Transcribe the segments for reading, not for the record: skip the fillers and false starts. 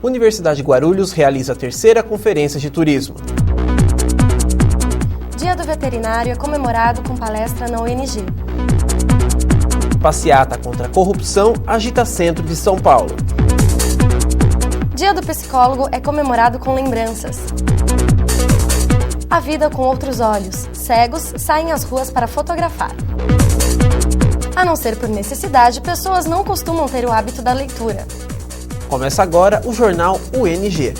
Universidade de Guarulhos realiza a terceira Conferência de Turismo. Dia do Veterinário é comemorado com palestra na UNG. Passeata contra a corrupção agita centro de São Paulo. Dia do Psicólogo é comemorado com lembranças. A vida com outros olhos. Cegos saem às ruas para fotografar. A não ser por necessidade, pessoas não costumam ter o hábito da leitura. Começa agora o jornal UNG.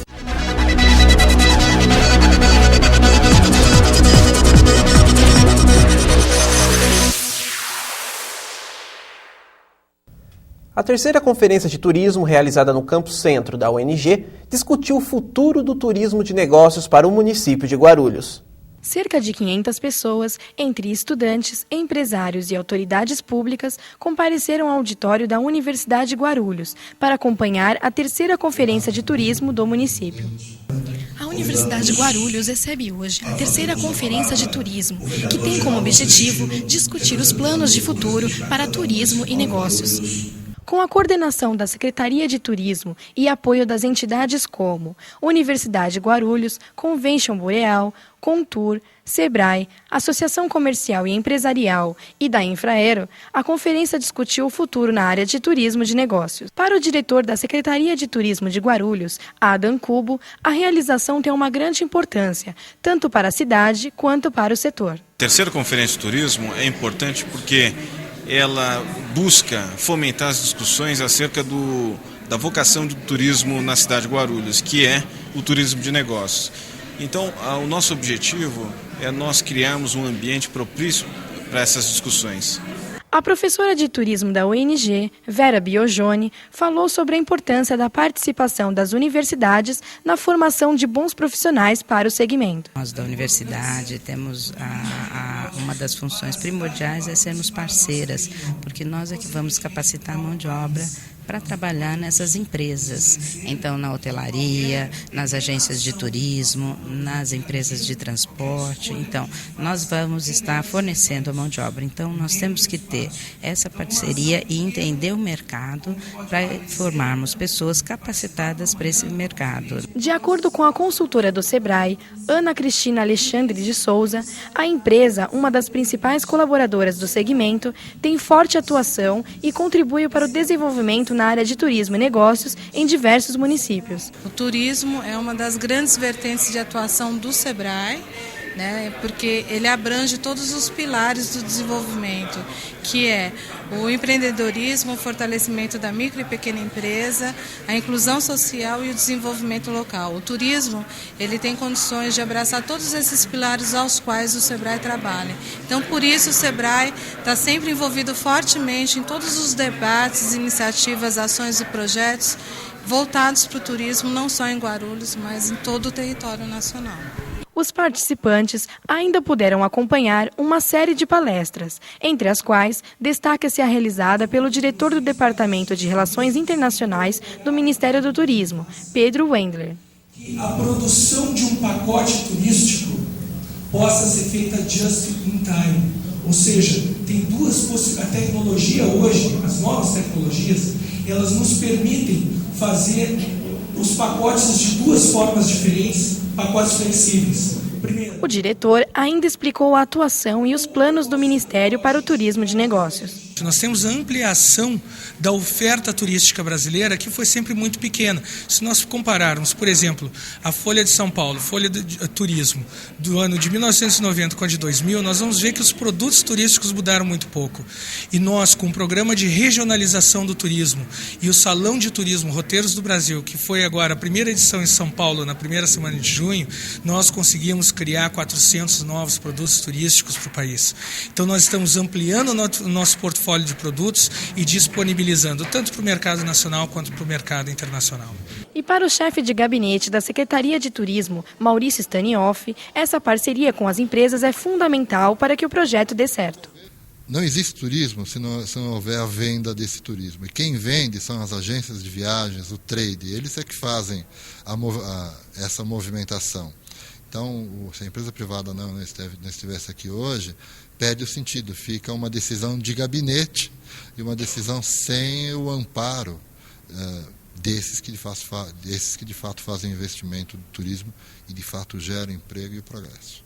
A terceira Conferência de Turismo, realizada no Campus Centro da UNG, discutiu o futuro do turismo de negócios para o município de Guarulhos. Cerca de 500 pessoas, entre estudantes, empresários e autoridades públicas, compareceram ao auditório da Universidade de Guarulhos para acompanhar a terceira Conferência de Turismo do município. A Universidade de Guarulhos recebe hoje a terceira Conferência de Turismo, que tem como objetivo discutir os planos de futuro para turismo e negócios. Com a coordenação da Secretaria de Turismo e apoio das entidades como Universidade de Guarulhos, Convention Boreal, Contour, Sebrae, Associação Comercial e Empresarial e da Infraero, a conferência discutiu o futuro na área de turismo de negócios. Para o diretor da Secretaria de Turismo de Guarulhos, Adam Cubo, a realização tem uma grande importância, tanto para a cidade quanto para o setor. A terceira Conferência de Turismo é importante porque ela busca fomentar as discussões acerca da vocação do turismo na cidade de Guarulhos, que é o turismo de negócios. Então, o nosso objetivo é nós criarmos um ambiente propício para essas discussões. A professora de turismo da UNG, Vera Biojoni, falou sobre a importância da participação das universidades na formação de bons profissionais para o segmento. Nós da universidade temos uma das funções primordiais é sermos parceiras, porque nós é que vamos capacitar a mão de obra para trabalhar nessas empresas. Então, na hotelaria, nas agências de turismo, nas empresas de transporte. Então, nós vamos estar fornecendo a mão de obra. Então, nós temos que ter essa parceria e entender o mercado para formarmos pessoas capacitadas para esse mercado. De acordo com a consultora do Sebrae, Ana Cristina Alexandre de Souza, a empresa, uma das principais colaboradoras do segmento, tem forte atuação e contribui para o desenvolvimento na área de turismo e negócios em diversos municípios. O turismo é uma das grandes vertentes de atuação do Sebrae, porque ele abrange todos os pilares do desenvolvimento, que é o empreendedorismo, o fortalecimento da micro e pequena empresa, a inclusão social e o desenvolvimento local. O turismo, ele tem condições de abraçar todos esses pilares aos quais o Sebrae trabalha. Então, por isso, o Sebrae está sempre envolvido fortemente em todos os debates, iniciativas, ações e projetos voltados para o turismo, não só em Guarulhos, mas em todo o território nacional. Os participantes ainda puderam acompanhar uma série de palestras, entre as quais destaca-se a realizada pelo diretor do Departamento de Relações Internacionais do Ministério do Turismo, Pedro Wendler. Que a produção de um pacote turístico possa ser feita just in time, ou seja, tem duas possibilidades. A tecnologia hoje, as novas tecnologias, elas nos permitem fazer os pacotes de duas formas diferentes, pacotes flexíveis. O diretor ainda explicou a atuação e os planos do Ministério para o turismo de negócios. Nós temos a ampliação da oferta turística brasileira, que foi sempre muito pequena. Se nós compararmos, por exemplo, a Folha de São Paulo, Folha de Turismo, do ano de 1990 com a de 2000, nós vamos ver que os produtos turísticos mudaram muito pouco. E nós, com o programa de regionalização do turismo e o Salão de Turismo Roteiros do Brasil, que foi agora a primeira edição em São Paulo, na primeira semana de junho, nós conseguimos criar 400 novos produtos turísticos para o país. Então, nós estamos ampliando o nosso portfólio de produtos e disponibilizando tanto para o mercado nacional quanto para o mercado internacional. E para o chefe de gabinete da Secretaria de Turismo, Maurício Stanioff, essa parceria com as empresas é fundamental para que o projeto dê certo. Não existe turismo se não houver a venda desse turismo. E quem vende são as agências de viagens, o trade. Eles é que fazem essa movimentação. Então, se a empresa privada não estivesse aqui hoje, perde o sentido. Fica uma decisão de gabinete e uma decisão sem o amparo desses que de fato fazem investimento no turismo e de fato geram emprego e progresso.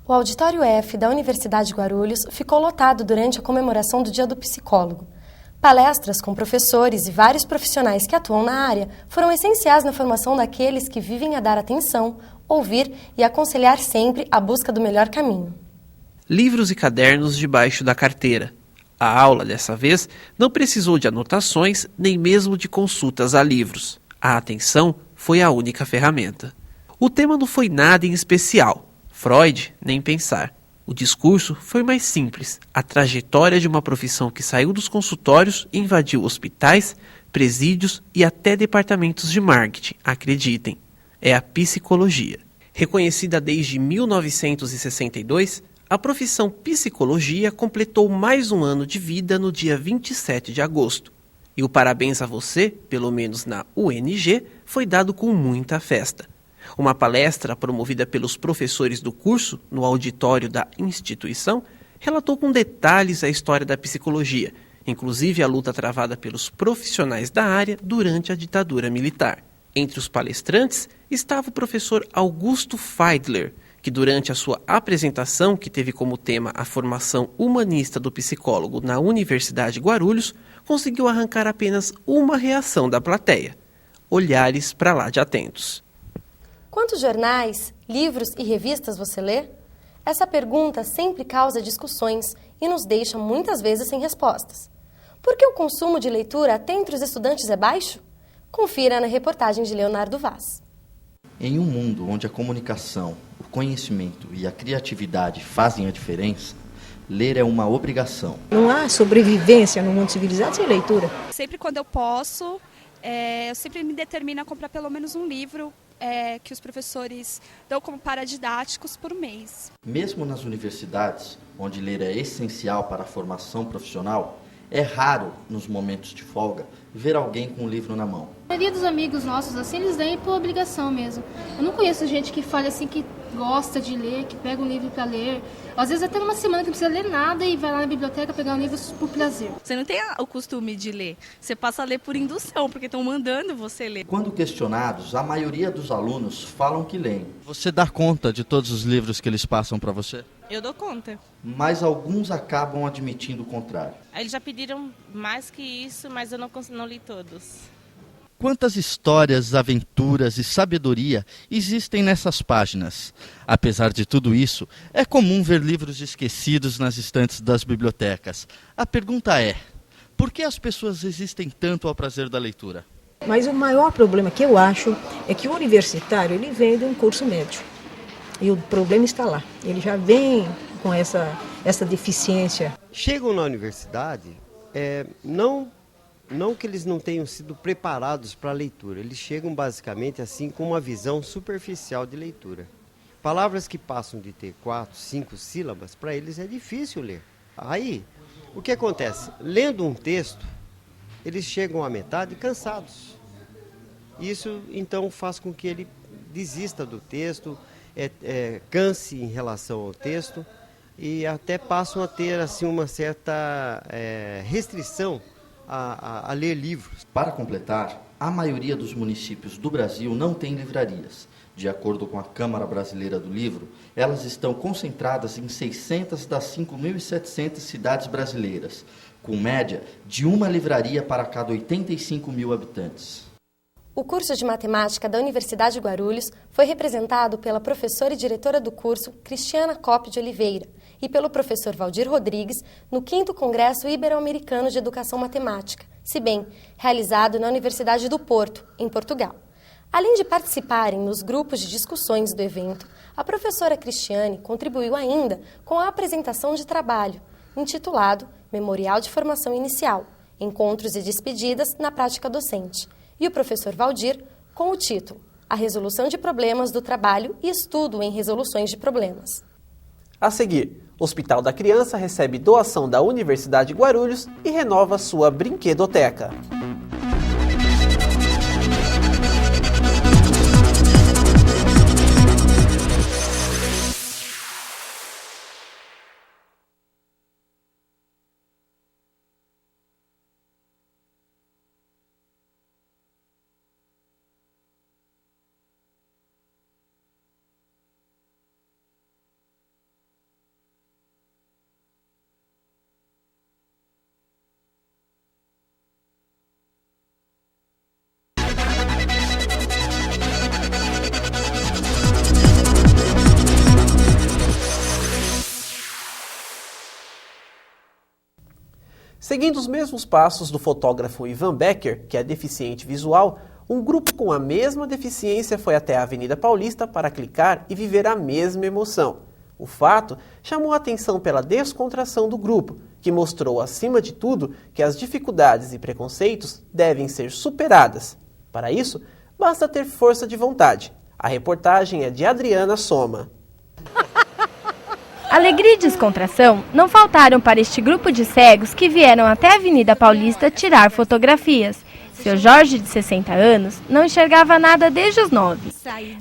O Auditório F da Universidade de Guarulhos ficou lotado durante a comemoração do Dia do Psicólogo. Palestras com professores e vários profissionais que atuam na área foram essenciais na formação daqueles que vivem a dar atenção, ouvir e aconselhar sempre a busca do melhor caminho. Livros e cadernos debaixo da carteira. A aula, dessa vez, não precisou de anotações nem mesmo de consultas a livros. A atenção foi a única ferramenta. O tema não foi nada em especial. Freud, nem pensar. O discurso foi mais simples, a trajetória de uma profissão que saiu dos consultórios e invadiu hospitais, presídios e até departamentos de marketing, acreditem. É a psicologia. Reconhecida desde 1962, a profissão psicologia completou mais um ano de vida no dia 27 de agosto. E o parabéns a você, pelo menos na UNG, foi dado com muita festa. Uma palestra promovida pelos professores do curso, no auditório da instituição, relatou com detalhes a história da psicologia, inclusive a luta travada pelos profissionais da área durante a ditadura militar. Entre os palestrantes estava o professor Augusto Feidler, que durante a sua apresentação, que teve como tema a formação humanista do psicólogo na Universidade de Guarulhos, conseguiu arrancar apenas uma reação da plateia: olhares para lá de atentos. Quantos jornais, livros e revistas você lê? Essa pergunta sempre causa discussões e nos deixa muitas vezes sem respostas. Por que o consumo de leitura até entre os estudantes é baixo? Confira na reportagem de Leonardo Vaz. Em um mundo onde a comunicação, o conhecimento e a criatividade fazem a diferença, ler é uma obrigação. Não há sobrevivência no mundo civilizado sem leitura. Sempre quando eu posso, eu sempre me determino a comprar pelo menos um livro que os professores dão como paradidáticos por mês. Mesmo nas universidades, onde ler é essencial para a formação profissional, é raro, nos momentos de folga, ver alguém com um livro na mão. A maioria dos amigos nossos, assim, eles leem por obrigação mesmo. Eu não conheço gente que fala assim que gosta de ler, que pega um livro para ler. Às vezes até numa semana que não precisa ler nada e vai lá na biblioteca pegar um livro por prazer. Você não tem o costume de ler, você passa a ler por indução, porque estão mandando você ler. Quando questionados, a maioria dos alunos falam que leem. Você dá conta de todos os livros que eles passam para você? Eu dou conta. Mas alguns acabam admitindo o contrário. Eles já pediram mais que isso, mas eu não li todos. Quantas histórias, aventuras e sabedoria existem nessas páginas? Apesar de tudo isso, é comum ver livros esquecidos nas estantes das bibliotecas. A pergunta é: por que as pessoas resistem tanto ao prazer da leitura? Mas o maior problema que eu acho é que o universitário ele vem de um curso médio. E o problema está lá. Ele já vem com essa deficiência. Chegam na universidade, não que eles não tenham sido preparados para a leitura, eles chegam basicamente assim com uma visão superficial de leitura. Palavras que passam de ter 4, 5 sílabas, para eles é difícil ler. Aí, o que acontece? Lendo um texto, eles chegam à metade cansados. Isso, então, faz com que ele desista do texto, canse em relação ao texto e até passam a ter assim, uma certa restrição a ler livros. Para completar, a maioria dos municípios do Brasil não tem livrarias. De acordo com a Câmara Brasileira do Livro, elas estão concentradas em 600 das 5.700 cidades brasileiras, com média de uma livraria para cada 85 mil habitantes. O curso de matemática da Universidade de Guarulhos foi representado pela professora e diretora do curso, Cristiana Coppe de Oliveira, e pelo professor Valdir Rodrigues no 5º Congresso Ibero-Americano de Educação Matemática, CIBEM, realizado na Universidade do Porto, em Portugal. Além de participarem nos grupos de discussões do evento, a professora Cristiane contribuiu ainda com a apresentação de trabalho, intitulado Memorial de Formação Inicial, Encontros e Despedidas na Prática Docente, e o professor Valdir com o título A Resolução de Problemas do Trabalho e Estudo em Resoluções de Problemas. A seguir, o Hospital da Criança recebe doação da Universidade de Guarulhos e renova sua brinquedoteca. Seguindo os mesmos passos do fotógrafo Ivan Becker, que é deficiente visual, um grupo com a mesma deficiência foi até a Avenida Paulista para clicar e viver a mesma emoção. O fato chamou a atenção pela descontração do grupo, que mostrou, acima de tudo, que as dificuldades e preconceitos devem ser superadas. Para isso, basta ter força de vontade. A reportagem é de Adriana Soma. Alegria e descontração não faltaram para este grupo de cegos que vieram até a Avenida Paulista tirar fotografias. Seu Jorge, de 60 anos, não enxergava nada desde os 9.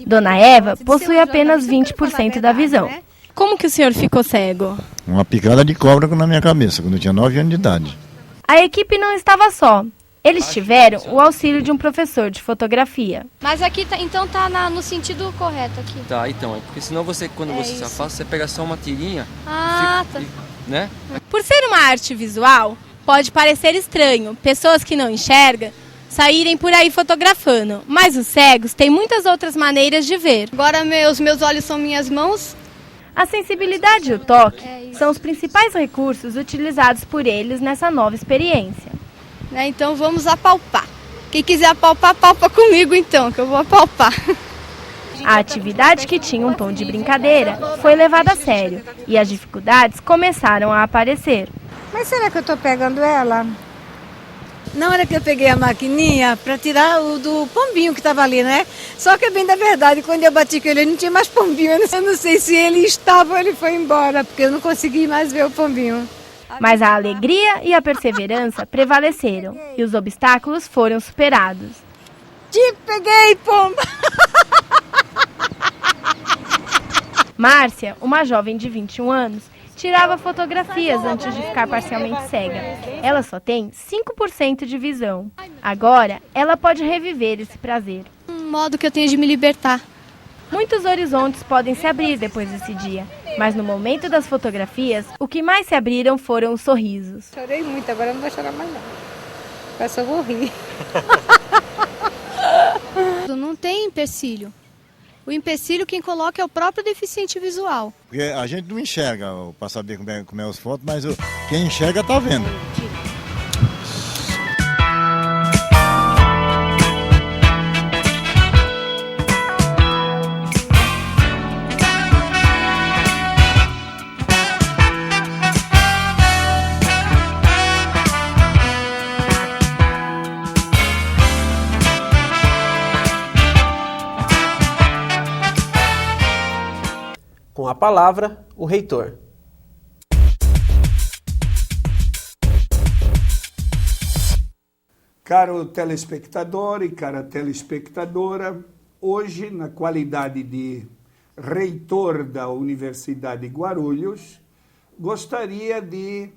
Dona Eva possui apenas 20% da visão. Como que o senhor ficou cego? Uma picada de cobra na minha cabeça, quando eu tinha 9 anos de idade. A equipe não estava só. Eles tiveram o auxílio de um professor de fotografia. Mas aqui então tá no sentido correto aqui. Tá, então, porque senão você, quando você se afasta, você pega só uma tirinha. Né? Por ser uma arte visual, pode parecer estranho pessoas que não enxergam saírem por aí fotografando, mas os cegos têm muitas outras maneiras de ver. Agora meus olhos são minhas mãos. A sensibilidade e o toque são os principais recursos utilizados por eles nessa nova experiência. Então vamos apalpar. Quem quiser apalpar, apalpa comigo então, que eu vou apalpar. A atividade, que tinha um tom de brincadeira, foi levada a sério e as dificuldades começaram a aparecer. Mas será que eu estou pegando ela? Na hora que eu peguei a maquininha para tirar o do pombinho que estava ali, né? Só que é bem da verdade, quando eu bati com ele não tinha mais pombinho. Eu não sei se ele estava ou ele foi embora, porque eu não consegui mais ver o pombinho. Mas a alegria e a perseverança prevaleceram e os obstáculos foram superados. Te peguei, pomba! Márcia, uma jovem de 21 anos, tirava fotografias antes de ficar parcialmente cega. Ela só tem 5% de visão. Agora, ela pode reviver esse prazer. Um modo que eu tenho de me libertar. Muitos horizontes podem se abrir depois desse dia, mas no momento das fotografias, o que mais se abriram foram os sorrisos. Chorei muito, agora não vou chorar mais não. Eu só vou rir. Não tem empecilho. O empecilho quem coloca é o próprio deficiente visual. Porque a gente não enxerga para saber como é as fotos, mas quem enxerga está vendo. Com a palavra, o reitor. Caro telespectador e cara telespectadora, hoje, na qualidade de reitor da Universidade de Guarulhos, gostaria de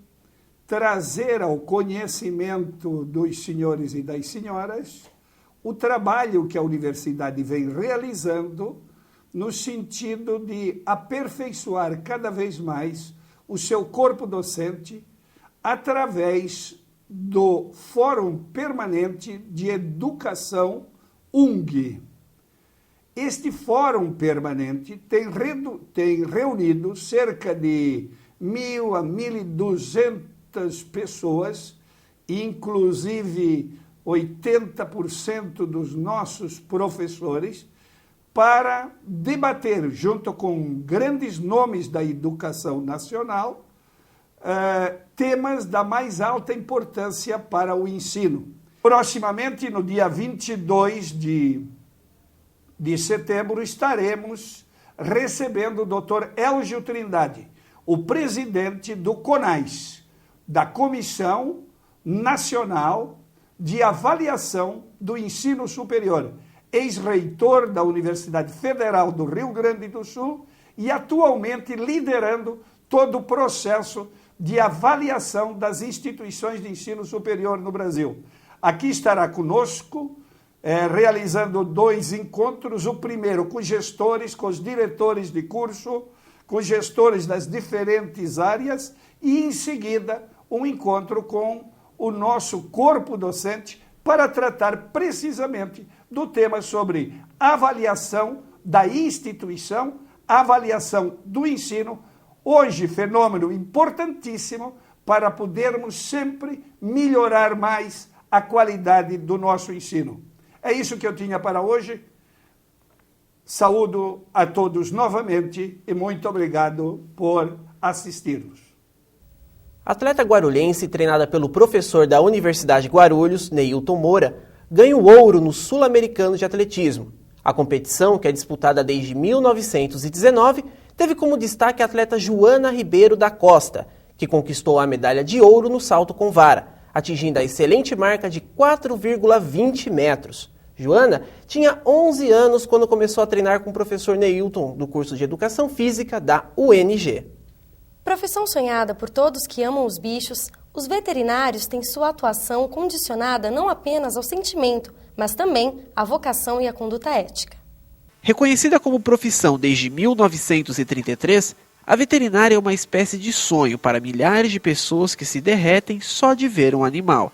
trazer ao conhecimento dos senhores e das senhoras o trabalho que a universidade vem realizando no sentido de aperfeiçoar cada vez mais o seu corpo docente através do Fórum Permanente de Educação UNG. Este Fórum Permanente tem reunido cerca de 1.000 a 1.200 pessoas, inclusive 80% dos nossos professores, para debater, junto com grandes nomes da educação nacional, temas da mais alta importância para o ensino. Proximamente, no dia 22 de setembro, estaremos recebendo o Dr. Elgio Trindade, o presidente do CONAS, da Comissão Nacional de Avaliação do Ensino Superior, ex-reitor da Universidade Federal do Rio Grande do Sul e atualmente liderando todo o processo de avaliação das instituições de ensino superior no Brasil. Aqui estará conosco, realizando 2 encontros, o primeiro com gestores, com os diretores de curso, com gestores das diferentes áreas e, em seguida, um encontro com o nosso corpo docente para tratar precisamente do tema sobre avaliação da instituição, avaliação do ensino, hoje fenômeno importantíssimo para podermos sempre melhorar mais a qualidade do nosso ensino. É isso que eu tinha para hoje. Saúdo a todos novamente e muito obrigado por assistir-nos. Atleta guarulhense treinada pelo professor da Universidade de Guarulhos, Neilton Moura, ganha o ouro no Sul-Americano de Atletismo. A competição, que é disputada desde 1919, teve como destaque a atleta Joana Ribeiro da Costa, que conquistou a medalha de ouro no salto com vara, atingindo a excelente marca de 4,20 metros. Joana tinha 11 anos quando começou a treinar com o professor Neilton, do curso de Educação Física da UNG. Profissão sonhada por todos que amam os bichos, os veterinários têm sua atuação condicionada não apenas ao sentimento, mas também à vocação e à conduta ética. Reconhecida como profissão desde 1933, a veterinária é uma espécie de sonho para milhares de pessoas que se derretem só de ver um animal.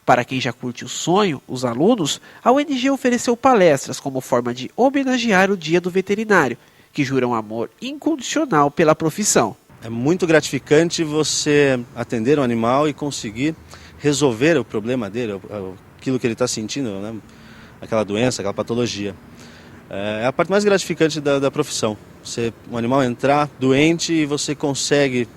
Para quem já curte o sonho, os alunos, a UNG ofereceu palestras como forma de homenagear o Dia do Veterinário, que jura um amor incondicional pela profissão. É muito gratificante você atender um animal e conseguir resolver o problema dele, aquilo que ele está sentindo, né? Aquela doença, aquela patologia. É a parte mais gratificante da profissão. Um animal entrar doente e você consegue,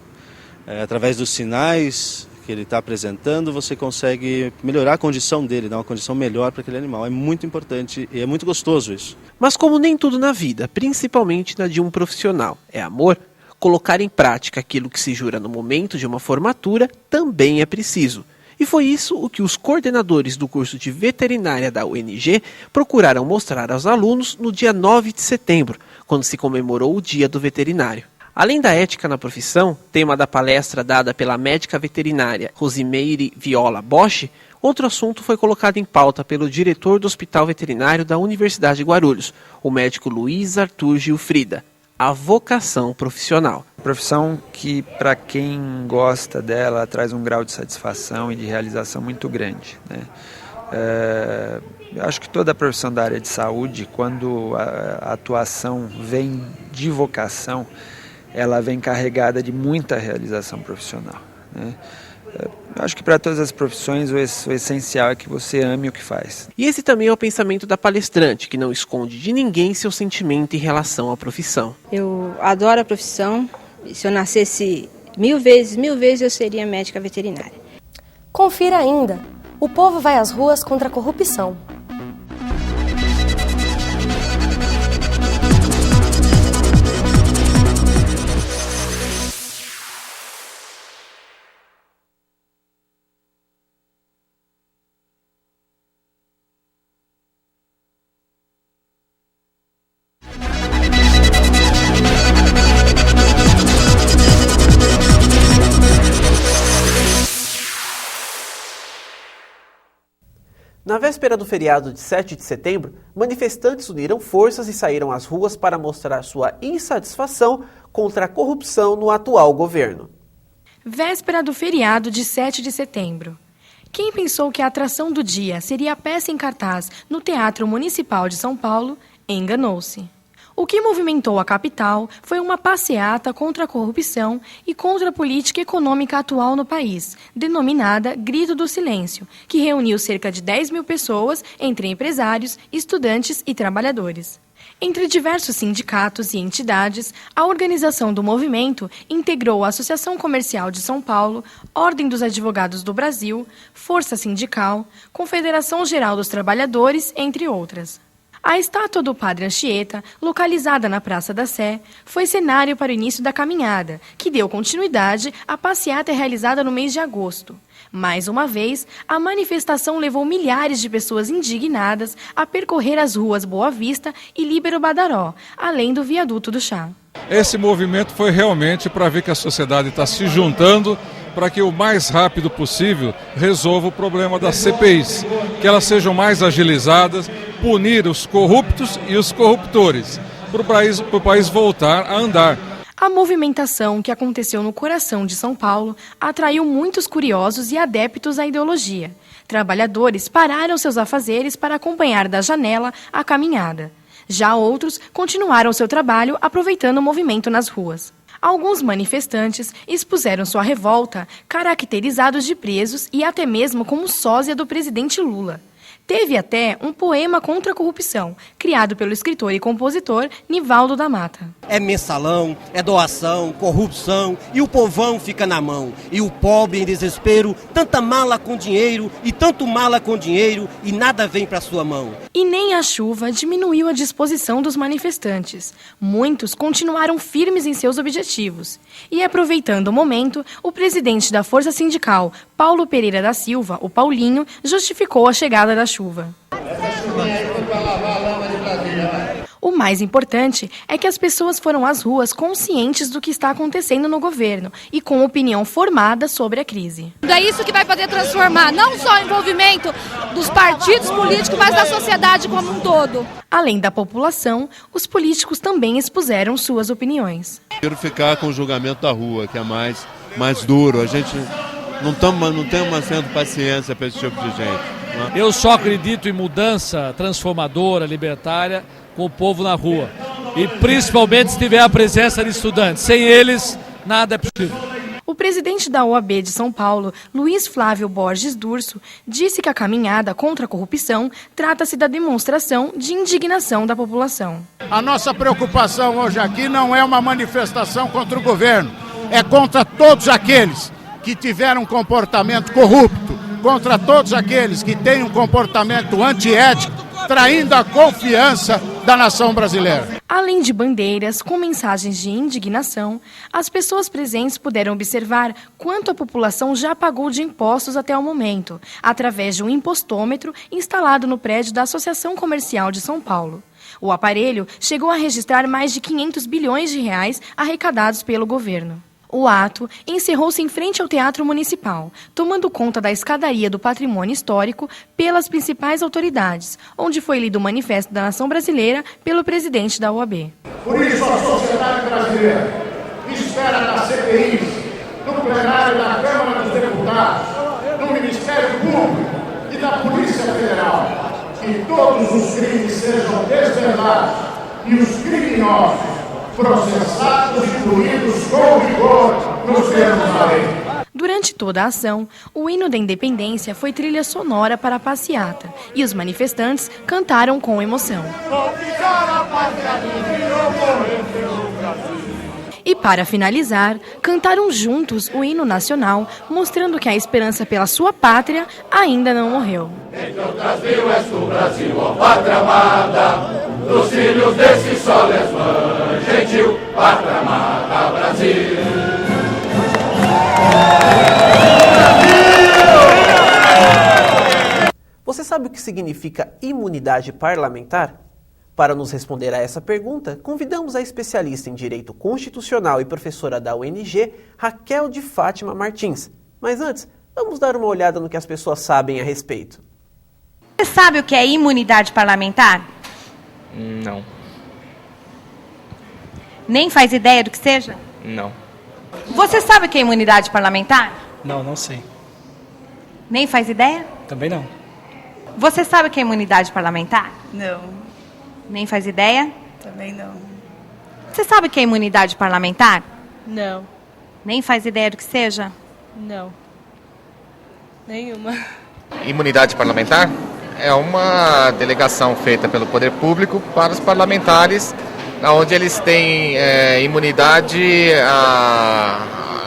através dos sinais que ele está apresentando, você consegue melhorar a condição dele, dar uma condição melhor para aquele animal. É muito importante e é muito gostoso isso. Mas como nem tudo na vida, principalmente na de um profissional, é amor, colocar em prática aquilo que se jura no momento de uma formatura também é preciso. E foi isso o que os coordenadores do curso de veterinária da UNG procuraram mostrar aos alunos no dia 9 de setembro, quando se comemorou o Dia do Veterinário. Além da ética na profissão, tema da palestra dada pela médica veterinária Rosimeire Viola Bosch, outro assunto foi colocado em pauta pelo diretor do Hospital Veterinário da Universidade de Guarulhos, o médico Luiz Arthur Gilfrida. A vocação profissional. Profissão que, para quem gosta dela, traz um grau de satisfação e de realização muito grande, né? Eu acho que toda a profissão da área de saúde, quando a atuação vem de vocação, ela vem carregada de muita realização profissional, né? Eu acho que para todas as profissões o essencial é que você ame o que faz. E esse também é o pensamento da palestrante, que não esconde de ninguém seu sentimento em relação à profissão. Eu adoro a profissão. Se eu nascesse mil vezes eu seria médica veterinária. Confira ainda. O povo vai às ruas contra a corrupção. Na véspera do feriado de 7 de setembro, manifestantes uniram forças e saíram às ruas para mostrar sua insatisfação contra a corrupção no atual governo. Véspera do feriado de 7 de setembro. Quem pensou que a atração do dia seria a peça em cartaz no Teatro Municipal de São Paulo, enganou-se. O que movimentou a capital foi uma passeata contra a corrupção e contra a política econômica atual no país, denominada Grito do Silêncio, que reuniu cerca de 10 mil pessoas, entre empresários, estudantes e trabalhadores. Entre diversos sindicatos e entidades, a organização do movimento integrou a Associação Comercial de São Paulo, Ordem dos Advogados do Brasil, Força Sindical, Confederação Geral dos Trabalhadores, entre outras. A estátua do Padre Anchieta, localizada na Praça da Sé, foi cenário para o início da caminhada, que deu continuidade à passeata realizada no mês de agosto. Mais uma vez, a manifestação levou milhares de pessoas indignadas a percorrer as ruas Boa Vista e Líbero Badaró, além do Viaduto do Chá. Esse movimento foi realmente para ver que a sociedade está se juntando para que o mais rápido possível resolva o problema das CPIs, que elas sejam mais agilizadas, punir os corruptos e os corruptores, para o país voltar a andar. A movimentação que aconteceu no coração de São Paulo atraiu muitos curiosos e adeptos à ideologia. Trabalhadores pararam seus afazeres para acompanhar da janela a caminhada. Já outros continuaram seu trabalho aproveitando o movimento nas ruas. Alguns manifestantes expuseram sua revolta, caracterizados de presos e até mesmo como sósia do presidente Lula. Teve até um poema contra a corrupção, criado pelo escritor e compositor Nivaldo da Mata. É mensalão, é doação, corrupção, e o povão fica na mão. E o pobre em desespero, tanta mala com dinheiro, e tanto mala com dinheiro, e nada vem para sua mão. E nem a chuva diminuiu a disposição dos manifestantes. Muitos continuaram firmes em seus objetivos. E aproveitando o momento, o presidente da Força Sindical, Paulo Pereira da Silva, o Paulinho, justificou a chegada da chuva. O mais importante é que as pessoas foram às ruas conscientes do que está acontecendo no governo e com opinião formada sobre a crise. É isso que vai poder transformar não só o envolvimento dos partidos políticos, mas da sociedade como um todo. Além da população, os políticos também expuseram suas opiniões. Quero ficar com o julgamento da rua, que é mais duro. A gente não temos tendo paciência para esse tipo de gente. Eu só acredito em mudança transformadora, libertária, com o povo na rua. E principalmente se tiver a presença de estudantes. Sem eles, nada é possível. O presidente da OAB de São Paulo, Luiz Flávio Borges Durso, disse que a caminhada contra a corrupção trata-se da demonstração de indignação da população. A nossa preocupação hoje aqui não é uma manifestação contra o governo, é contra todos aqueles que tiveram um comportamento corrupto, contra todos aqueles que têm um comportamento antiético, traindo a confiança da nação brasileira. Além de bandeiras com mensagens de indignação, as pessoas presentes puderam observar quanto a população já pagou de impostos até o momento, através de um impostômetro instalado no prédio da Associação Comercial de São Paulo. O aparelho chegou a registrar mais de 500 bilhões de reais arrecadados pelo governo. O ato encerrou-se em frente ao Teatro Municipal, tomando conta da escadaria do patrimônio histórico pelas principais autoridades, onde foi lido o Manifesto da Nação Brasileira pelo presidente da OAB. Por isso a sociedade brasileira espera das CPIs, no plenário da Câmara dos Deputados, no Ministério Público e da Polícia Federal, que todos os crimes sejam desvendados e os criminosos processados e punidos com rigor nos termos da lei. Durante toda a ação, o hino da independência foi trilha sonora para a passeata e os manifestantes cantaram com emoção. E para finalizar, cantaram juntos o hino nacional, mostrando que a esperança pela sua pátria ainda não morreu. Entre outras mil és tu, Brasil, ó pátria amada, dos filhos desse sol és mãe gentil, pátria amada, Brasil. Você sabe o que significa imunidade parlamentar? Para nos responder a essa pergunta, convidamos a especialista em Direito Constitucional e professora da UNG, Raquel de Fátima Martins. Mas antes, vamos dar uma olhada no que as pessoas sabem a respeito. Você sabe o que é imunidade parlamentar? Não. Nem faz ideia do que seja? Não. Você sabe o que é imunidade parlamentar? Não, não sei. Nem faz ideia? Também não. Você sabe o que é imunidade parlamentar? Não. Nem faz ideia? Também não. Você sabe o que é imunidade parlamentar? Não. Nem faz ideia do que seja? Não. Nenhuma. Imunidade parlamentar é uma delegação feita pelo poder público para os parlamentares, onde eles têm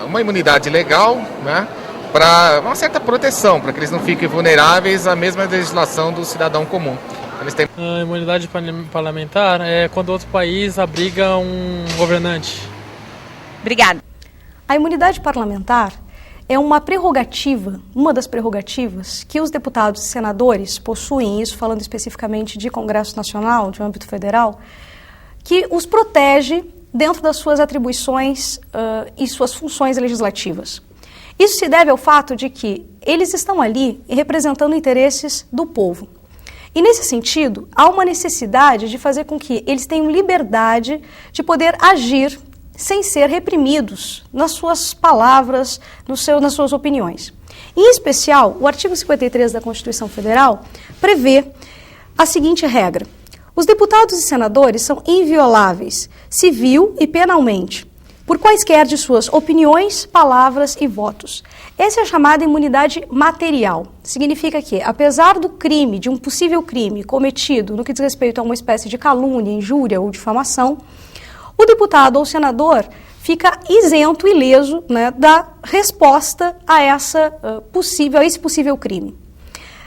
uma imunidade legal, né, para uma certa proteção, para que eles não fiquem vulneráveis à mesma legislação do cidadão comum. A imunidade parlamentar é quando outro país abriga um governante. Obrigada. A imunidade parlamentar é uma prerrogativa, uma das prerrogativas que os deputados e senadores possuem, isso falando especificamente de Congresso Nacional, de âmbito federal, que os protege dentro das suas atribuições e suas funções legislativas. Isso se deve ao fato de que eles estão ali representando interesses do povo. E, nesse sentido, há uma necessidade de fazer com que eles tenham liberdade de poder agir sem ser reprimidos nas suas palavras, nas suas opiniões. Em especial, o artigo 53 da Constituição Federal prevê a seguinte regra: os deputados e senadores são invioláveis, civil e penalmente, por quaisquer de suas opiniões, palavras e votos. Essa é a chamada imunidade material. Significa que, apesar do crime, de um possível crime cometido no que diz respeito a uma espécie de calúnia, injúria ou difamação, o deputado ou senador fica isento, ileso, né, da resposta a esse possível crime.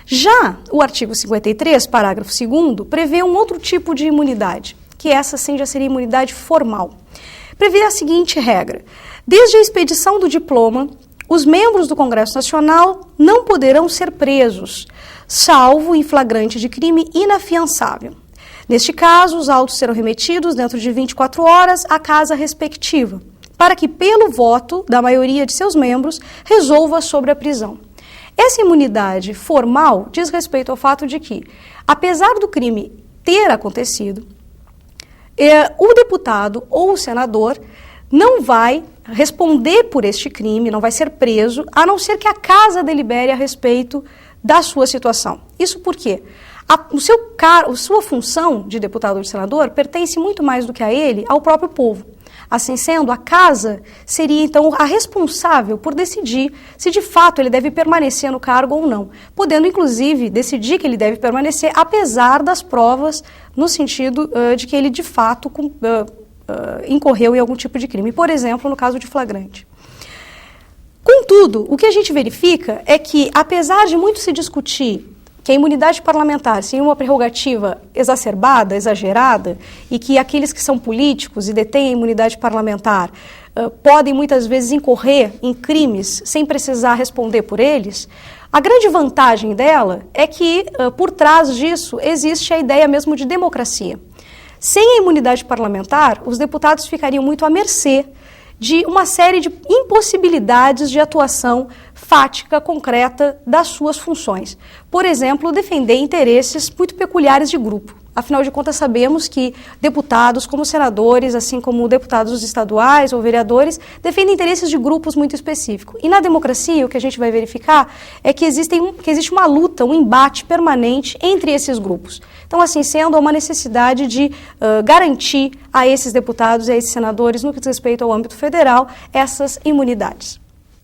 Já o artigo 53, parágrafo 2º, prevê um outro tipo de imunidade, que essa sim já seria imunidade formal. Prevê a seguinte regra: desde a expedição do diploma, os membros do Congresso Nacional não poderão ser presos, salvo em flagrante de crime inafiançável. Neste caso, os autos serão remetidos dentro de 24 horas à casa respectiva, para que, pelo voto da maioria de seus membros, resolva sobre a prisão. Essa imunidade formal diz respeito ao fato de que, apesar do crime ter acontecido, o deputado ou o senador não vai responder por este crime, não vai ser preso, a não ser que a casa delibere a respeito da sua situação. Isso porque sua função de deputado ou de senador pertence muito mais do que a ele ao próprio povo. Assim sendo, a casa seria então a responsável por decidir se de fato ele deve permanecer no cargo ou não, podendo inclusive decidir que ele deve permanecer apesar das provas, no sentido de que ele de fato incorreu em algum tipo de crime, por exemplo, no caso de flagrante. Contudo, o que a gente verifica é que, apesar de muito se discutir que a imunidade parlamentar seria uma prerrogativa exacerbada, exagerada, e que aqueles que são políticos e detêm a imunidade parlamentar podem muitas vezes incorrer em crimes sem precisar responder por eles, a grande vantagem dela é que, por trás disso, existe a ideia mesmo de democracia. Sem a imunidade parlamentar, os deputados ficariam muito à mercê de uma série de impossibilidades de atuação fática, concreta das suas funções. Por exemplo, defender interesses muito peculiares de grupo. Afinal de contas, sabemos que deputados, como senadores, assim como deputados estaduais ou vereadores, defendem interesses de grupos muito específicos. E na democracia, o que a gente vai verificar é que existe uma luta, um embate permanente entre esses grupos. Então, assim sendo, há uma necessidade de garantir a esses deputados e a esses senadores, no que diz respeito ao âmbito federal, essas imunidades.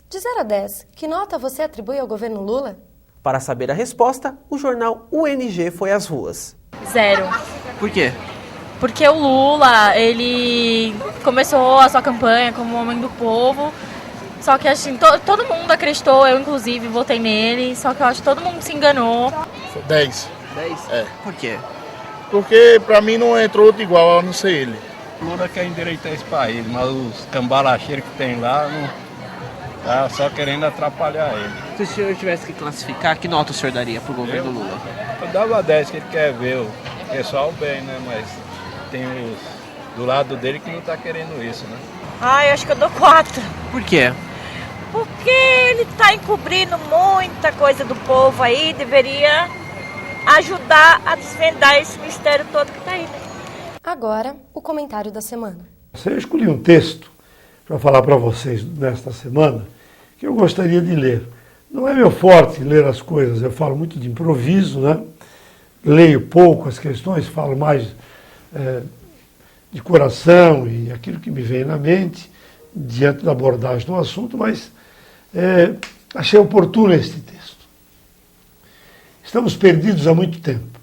De 0 a 10, que nota você atribui ao governo Lula? Para saber a resposta, o jornal UNG foi às ruas. 0. Por quê? Porque o Lula, ele começou a sua campanha como homem do povo, só que assim, todo mundo acreditou, eu inclusive votei nele, só que eu acho que todo mundo se enganou. 10. 10? É. Por quê? Porque pra mim não entrou outro igual, a não ser ele. O Lula quer endireitar esse país, mas os cambalacheiros que tem lá não tá só querendo atrapalhar ele. Se o senhor tivesse que classificar, que nota o senhor daria pro governo Lula? Eu dava 10, que ele quer ver o pessoal bem, né? Mas tem os do lado dele que não tá querendo isso, né? Eu acho que eu dou 4. Por quê? Porque ele tá encobrindo muita coisa do povo aí, deveria ajudar a desvendar esse mistério todo que tá aí. Agora, o comentário da semana. Eu escolhi um texto para falar para vocês nesta semana que eu gostaria de ler. Não é meu forte ler as coisas, eu falo muito de improviso, né? Leio pouco as questões, falo mais de coração e aquilo que me vem na mente diante da abordagem do assunto, mas achei oportuno este texto. Estamos perdidos há muito tempo.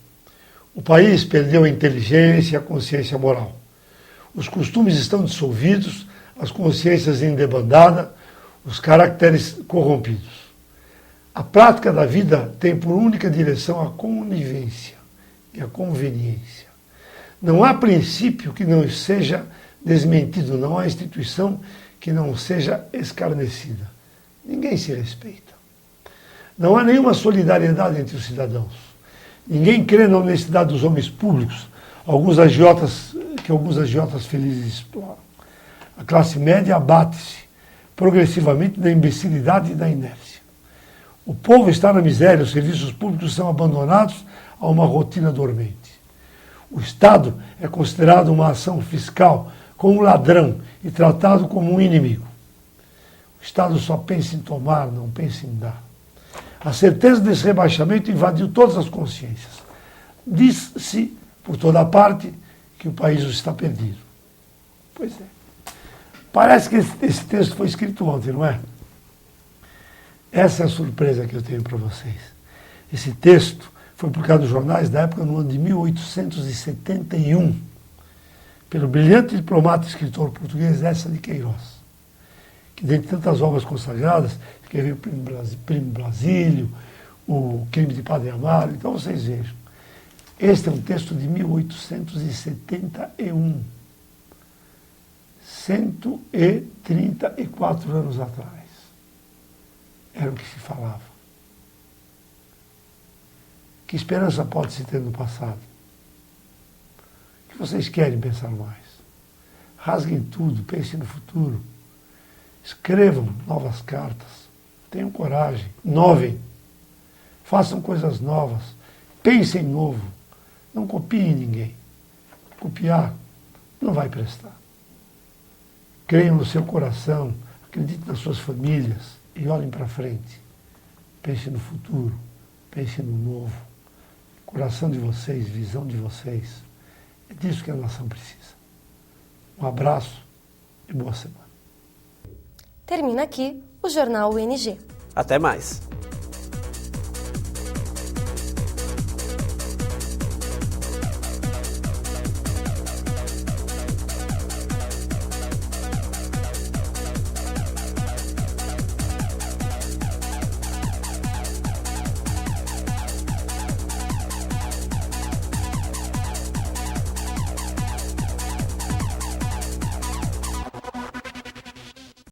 O país perdeu a inteligência e a consciência moral. Os costumes estão dissolvidos, as consciências em debandada, os caracteres corrompidos. A prática da vida tem por única direção a conivência e a conveniência. Não há princípio que não seja desmentido, não há instituição que não seja escarnecida. Ninguém se respeita. Não há nenhuma solidariedade entre os cidadãos. Ninguém crê na honestidade dos homens públicos, alguns agiotas felizes exploram. A classe média abate-se progressivamente da imbecilidade e da inércia. O povo está na miséria, os serviços públicos são abandonados a uma rotina dormente. O Estado é considerado uma ação fiscal como um ladrão e tratado como um inimigo. O Estado só pensa em tomar, não pensa em dar. A certeza desse rebaixamento invadiu todas as consciências. Diz-se, por toda parte, que o país está perdido. Pois é. Parece que esse texto foi escrito ontem, não é? Essa é a surpresa que eu tenho para vocês. Esse texto foi publicado nos jornais da época, no ano de 1871, pelo brilhante diplomata e escritor português Eça de Queiroz, que dentre tantas obras consagradas, escreveu Primo Brasílio, o Crime de Padre Amaro. Então vocês vejam, este é um texto de 1871, 134 anos atrás. Era o que se falava. Que esperança pode se ter no passado? O que vocês querem pensar mais? Rasguem tudo, pensem no futuro. Escrevam novas cartas. Tenham coragem. Inovem. Façam coisas novas. Pensem novo. Não copiem ninguém. Copiar não vai prestar. Creiam no seu coração. Acreditem nas suas famílias. E olhem para frente. Pensem no futuro. Pensem no novo. Coração de vocês, visão de vocês. É disso que a nação precisa. Um abraço e boa semana. Termina aqui o Jornal UNG. Até mais.